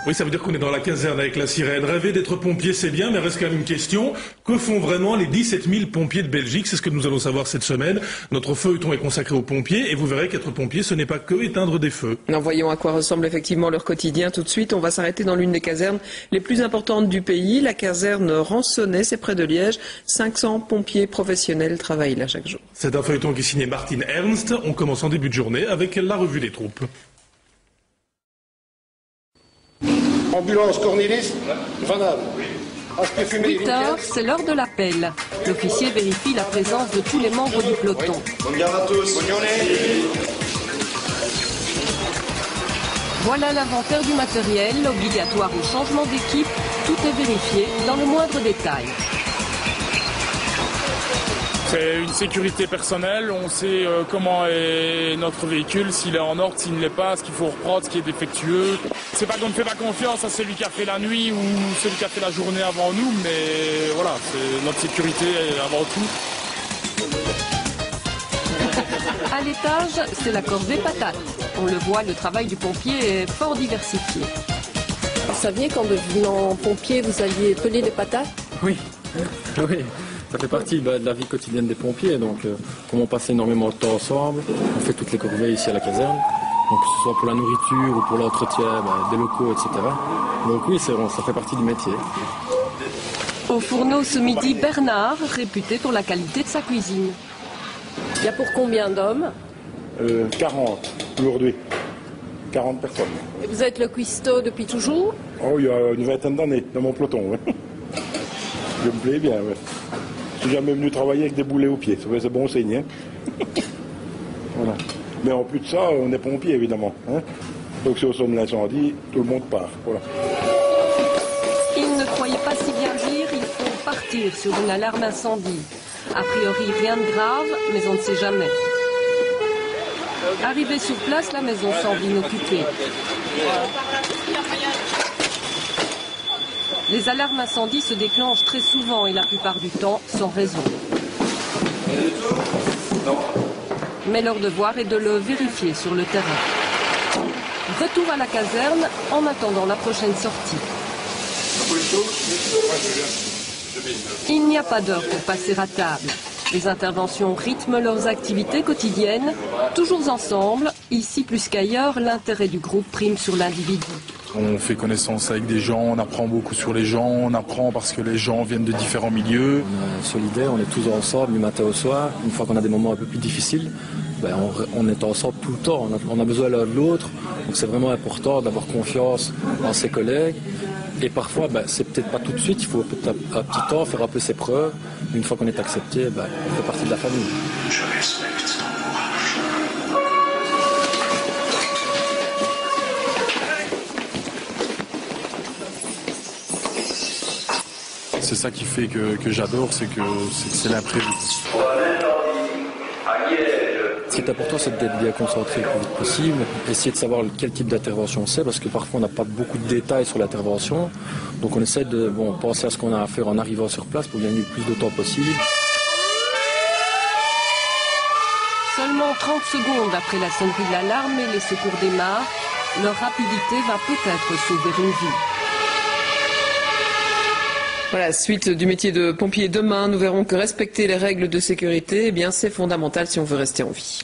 Oui, ça veut dire qu'on est dans la caserne avec la sirène. Rêver d'être pompier, c'est bien, mais reste quand même une question. Que font vraiment les 17 000 pompiers de Belgique? C'est ce que nous allons savoir cette semaine. Notre feuilleton est consacré aux pompiers et vous verrez qu'être pompier, ce n'est pas que éteindre des feux. En voyons à quoi ressemble effectivement leur quotidien tout de suite. On va s'arrêter dans l'une des casernes les plus importantes du pays, la caserne Rançonnet, c'est près de Liège. 500 pompiers professionnels travaillent là chaque jour. C'est un feuilleton qui est signé Martine Ernst. On commence en début de journée avec la revue des troupes. Ambulance Cornelis, Vanal. 8 heures, c'est l'heure de l'appel. L'officier vérifie la présence de tous les membres du peloton. Bonjour à tous. Voilà l'inventaire du matériel, obligatoire au changement d'équipe. Tout est vérifié dans le moindre détail. C'est une sécurité personnelle, on sait comment est notre véhicule, s'il est en ordre, s'il ne l'est pas, ce qu'il faut reprendre, ce qui est défectueux. C'est pas qu'on ne fait pas confiance à celui qui a fait la nuit ou celui qui a fait la journée avant nous, mais voilà, c'est notre sécurité avant tout. À l'étage, c'est la corvée patate. On le voit, le travail du pompier est fort diversifié. Vous saviez qu'en devenant pompier, vous alliez peler les patates? Oui, oui. Ça fait partie de la vie quotidienne des pompiers, donc comme on passe énormément de temps ensemble, on fait toutes les corvées ici à la caserne, donc que ce soit pour la nourriture ou pour l'entretien des locaux, etc. Donc oui, ça fait partie du métier. Au fourneau ce midi, Bernard, réputé pour la qualité de sa cuisine. Il y a pour combien d'hommes? 40 aujourd'hui. 40 personnes. Et vous êtes le cuistot depuis toujours? Oh, il y a une vingtaine d'années dans mon peloton. Ouais. Je me plais bien. Ouais. Je suis jamais venu travailler avec des boulets aux pieds. C'est bon signe. Hein. Voilà. Mais en plus de ça, on est pompiers évidemment. Hein. Donc si on sonne l'incendie, tout le monde part. Voilà. Il ne croyait pas si bien dire, il faut partir sur une alarme incendie. A priori, rien de grave, mais on ne sait jamais. Arrivé sur place, la maison semble inoccupée. Les alarmes incendies se déclenchent très souvent et la plupart du temps sans raison. Mais leur devoir est de le vérifier sur le terrain. Retour à la caserne en attendant la prochaine sortie. Il n'y a pas d'heure pour passer à table. Les interventions rythment leurs activités quotidiennes. Toujours ensemble, ici plus qu'ailleurs, l'intérêt du groupe prime sur l'individu. On fait connaissance avec des gens, on apprend beaucoup sur les gens, on apprend parce que les gens viennent de différents milieux. On est solidaires, on est tous ensemble du matin au soir. Une fois qu'on a des moments un peu plus difficiles, on est ensemble tout le temps, on a besoin l'un de l'autre. Donc c'est vraiment important d'avoir confiance en ses collègues. Et parfois, c'est peut-être pas tout de suite, il faut peut-être un petit temps faire un peu ses preuves. Une fois qu'on est accepté, on fait partie de la famille. Je respecte son courage. C'est ça qui fait que j'adore, c'est que c'est l'imprévu. Ce qui est important, c'est d'être bien concentré le plus vite possible, essayer de savoir quel type d'intervention c'est, parce que parfois on n'a pas beaucoup de détails sur l'intervention. Donc on essaie de penser à ce qu'on a à faire en arrivant sur place pour gagner le plus de temps possible. Seulement 30 secondes après la sonnerie de l'alarme et les secours démarrent, leur rapidité va peut-être sauver une vie. Voilà, suite du métier de pompier demain, nous verrons que respecter les règles de sécurité, eh bien, c'est fondamental si on veut rester en vie.